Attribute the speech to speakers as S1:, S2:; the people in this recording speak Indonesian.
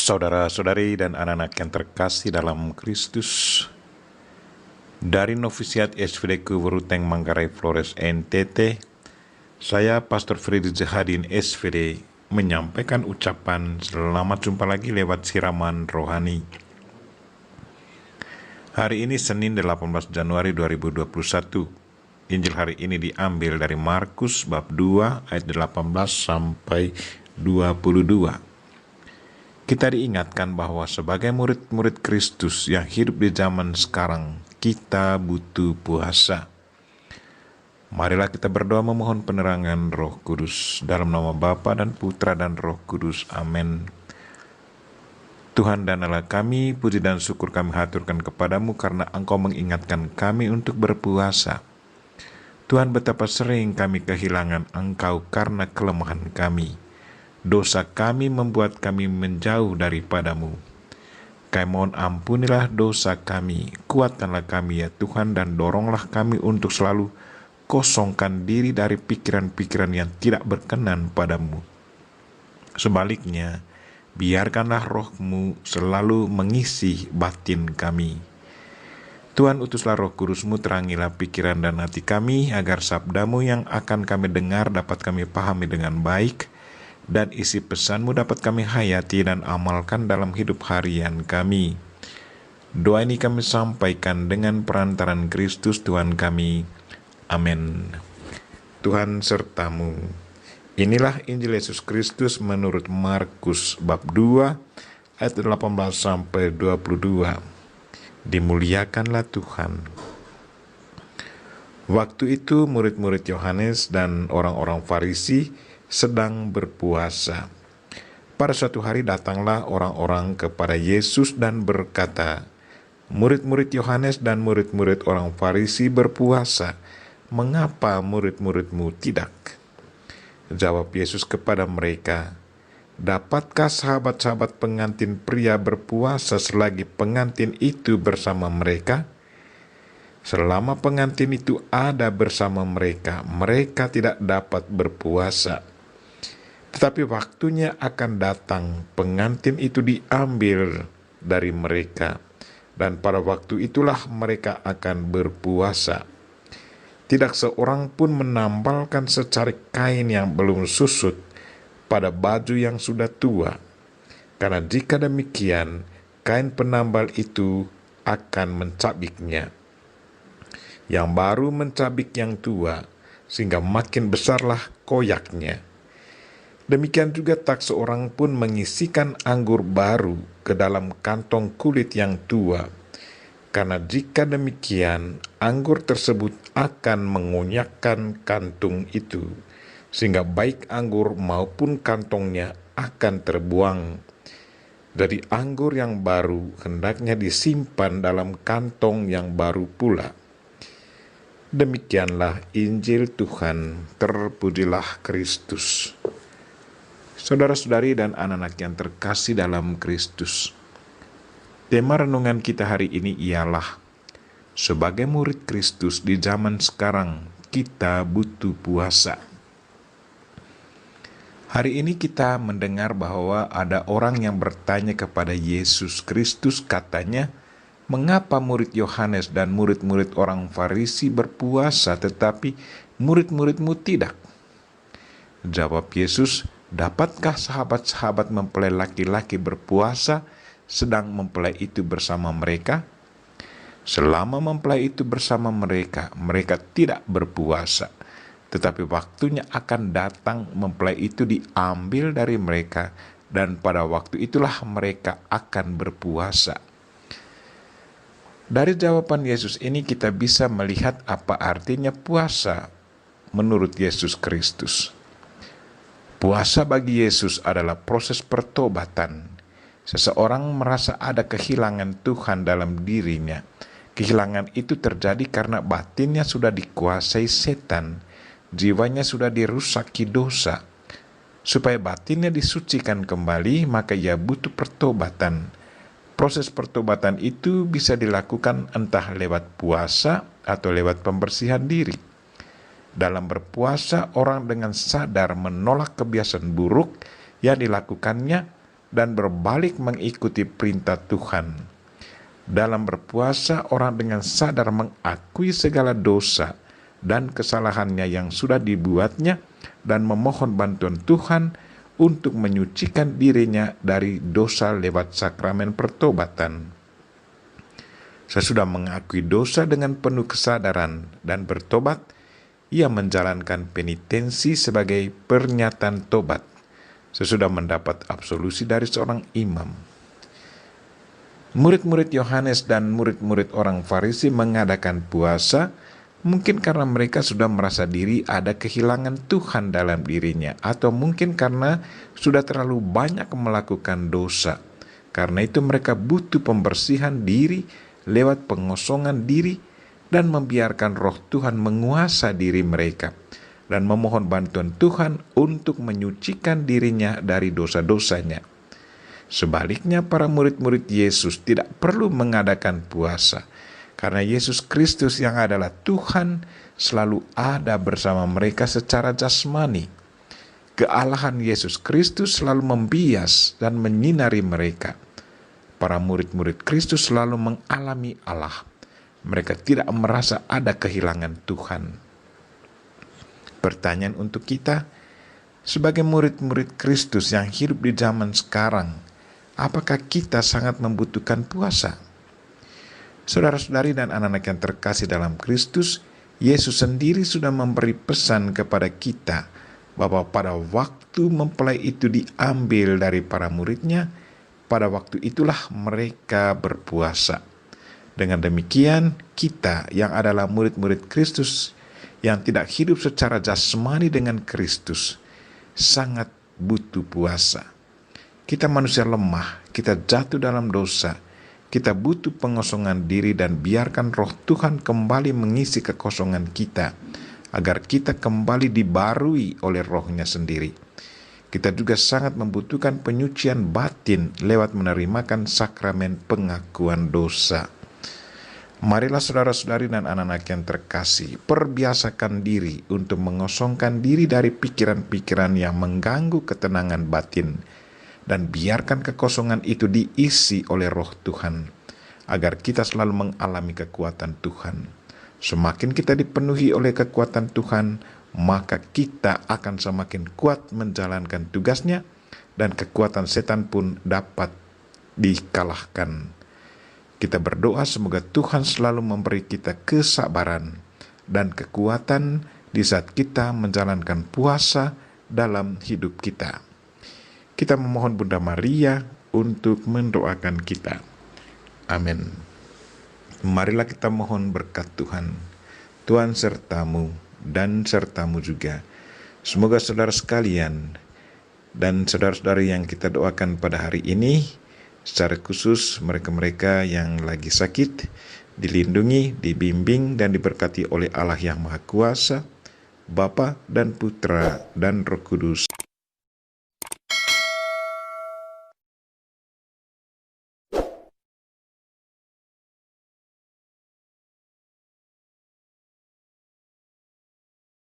S1: Saudara-saudari dan anak-anak yang terkasih dalam Kristus, dari Novisiat SVD Kuburuteng Manggarai Flores NTT, saya Pastor Freddy Zahadin SVD menyampaikan ucapan selamat jumpa lagi lewat siraman rohani. Hari ini Senin 18 Januari 2021. Injil hari ini diambil dari Markus bab 2 ayat 18 sampai 22. Kita diingatkan bahwa sebagai murid-murid Kristus yang hidup di zaman sekarang, kita butuh puasa. Marilah kita berdoa memohon penerangan Roh Kudus. Dalam nama Bapa dan Putra dan Roh Kudus. Amin. Tuhan dan Allah kami, puji dan syukur kami haturkan kepadamu karena Engkau mengingatkan kami untuk berpuasa. Tuhan, betapa sering kami kehilangan Engkau karena kelemahan kami. Dosa kami membuat kami menjauh daripadamu. Kami mohon ampunilah dosa kami, kuatkanlah kami ya Tuhan, dan doronglah kami untuk selalu kosongkan diri dari pikiran-pikiran yang tidak berkenan padamu. Sebaliknya, biarkanlah roh-Mu selalu mengisi batin kami. Tuhan, utuslah Roh Kudus-Mu, terangilah pikiran dan hati kami, agar sabda-Mu yang akan kami dengar dapat kami pahami dengan baik, dan isi pesan-Mu dapat kami hayati dan amalkan dalam hidup harian kami. Doa ini kami sampaikan dengan perantaran Kristus Tuhan kami. Amin. Tuhan sertamu. Inilah Injil Yesus Kristus menurut Markus bab 2 ayat 18 sampai 22. Dimuliakanlah Tuhan. Waktu itu murid-murid Yohanes dan orang-orang Farisi sedang berpuasa. Pada suatu hari datanglah orang-orang kepada Yesus dan berkata, "Murid-murid Yohanes dan murid-murid orang Farisi berpuasa. Mengapa murid-murid-Mu tidak?" Jawab Yesus kepada mereka, "Dapatkah sahabat-sahabat pengantin pria berpuasa selagi pengantin itu bersama mereka? Selama pengantin itu ada bersama mereka, mereka tidak dapat berpuasa. Tetapi waktunya akan datang, pengantin itu diambil dari mereka, dan pada waktu itulah mereka akan berpuasa. Tidak seorang pun menambalkan secarik kain yang belum susut pada baju yang sudah tua, karena jika demikian, kain penambal itu akan mencabiknya. Yang baru mencabik yang tua, sehingga makin besarlah koyaknya. Demikian juga tak seorang pun mengisikan anggur baru ke dalam kantong kulit yang tua, karena jika demikian, anggur tersebut akan mengonyakkan kantung itu, sehingga baik anggur maupun kantongnya akan terbuang. Jadi anggur yang baru hendaknya disimpan dalam kantong yang baru pula." Demikianlah Injil Tuhan, terpujilah Kristus. Saudara-saudari dan anak-anak yang terkasih dalam Kristus, tema renungan kita hari ini ialah sebagai murid Kristus di zaman sekarang, kita butuh puasa. Hari ini kita mendengar bahwa ada orang yang bertanya kepada Yesus Kristus, katanya, "Mengapa murid Yohanes dan murid-murid orang Farisi berpuasa tetapi murid-murid-Mu tidak?" Jawab Yesus, "Dapatkah sahabat-sahabat mempelai laki-laki berpuasa sedang mempelai itu bersama mereka? Selama mempelai itu bersama mereka, mereka tidak berpuasa. Tetapi waktunya akan datang, mempelai itu diambil dari mereka, dan pada waktu itulah mereka akan berpuasa." Dari jawaban Yesus ini kita bisa melihat apa artinya puasa menurut Yesus Kristus. Puasa bagi Yesus adalah proses pertobatan. Seseorang merasa ada kehilangan Tuhan dalam dirinya. Kehilangan itu terjadi karena batinnya sudah dikuasai setan, jiwanya sudah dirusaki dosa. Supaya batinnya disucikan kembali, maka ia butuh pertobatan. Proses pertobatan itu bisa dilakukan entah lewat puasa atau lewat pembersihan diri. Dalam berpuasa, orang dengan sadar menolak kebiasaan buruk yang dilakukannya, dan berbalik mengikuti perintah Tuhan. Dalam berpuasa, orang dengan sadar mengakui segala dosa dan kesalahannya yang sudah dibuatnya dan memohon bantuan Tuhan untuk menyucikan dirinya dari dosa lewat sakramen pertobatan. Sesudah mengakui dosa dengan penuh kesadaran dan bertobat, ia menjalankan penitensi sebagai pernyataan tobat. Sesudah mendapat absolusi dari seorang imam. Murid-murid Yohanes dan murid-murid orang Farisi mengadakan puasa mungkin karena mereka sudah merasa diri ada kehilangan Tuhan dalam dirinya, atau mungkin karena sudah terlalu banyak melakukan dosa. Karena itu mereka butuh pembersihan diri lewat pengosongan diri dan membiarkan roh Tuhan menguasai diri mereka, dan memohon bantuan Tuhan untuk menyucikan dirinya dari dosa-dosanya. Sebaliknya, para murid-murid Yesus tidak perlu mengadakan puasa, karena Yesus Kristus yang adalah Tuhan selalu ada bersama mereka secara jasmani. Kealahan Yesus Kristus selalu membias dan menyinari mereka. Para murid-murid Kristus selalu mengalami Allah. Mereka tidak merasa ada kehilangan Tuhan. Pertanyaan untuk kita, sebagai murid-murid Kristus yang hidup di zaman sekarang, apakah kita sangat membutuhkan puasa? Saudara-saudari dan anak-anak yang terkasih dalam Kristus, Yesus sendiri sudah memberi pesan kepada kita bahwa pada waktu mempelai itu diambil dari para muridnya, pada waktu itulah mereka berpuasa. Dengan demikian, kita yang adalah murid-murid Kristus yang tidak hidup secara jasmani dengan Kristus sangat butuh puasa. Kita manusia lemah, kita jatuh dalam dosa, kita butuh pengosongan diri, dan biarkan roh Tuhan kembali mengisi kekosongan kita, agar kita kembali dibarui oleh rohnya sendiri. Kita juga sangat membutuhkan penyucian batin lewat menerimakan sakramen pengakuan dosa. Marilah saudara-saudari dan anak-anak yang terkasih, perbiasakan diri untuk mengosongkan diri dari pikiran-pikiran yang mengganggu ketenangan batin, dan biarkan kekosongan itu diisi oleh roh Tuhan, agar kita selalu mengalami kekuatan Tuhan. Semakin kita dipenuhi oleh kekuatan Tuhan, maka kita akan semakin kuat menjalankan tugasnya, dan kekuatan setan pun dapat dikalahkan. Kita berdoa semoga Tuhan selalu memberi kita kesabaran dan kekuatan di saat kita menjalankan puasa dalam hidup kita. Kita memohon Bunda Maria untuk mendoakan kita. Amin. Marilah kita mohon berkat Tuhan. Tuhan sertamu dan sertamu juga. Semoga saudara sekalian dan saudara-saudari yang kita doakan pada hari ini, secara khusus mereka-mereka yang lagi sakit, dilindungi, dibimbing, dan diberkati oleh Allah yang Maha Kuasa, Bapa dan Putra dan Roh Kudus.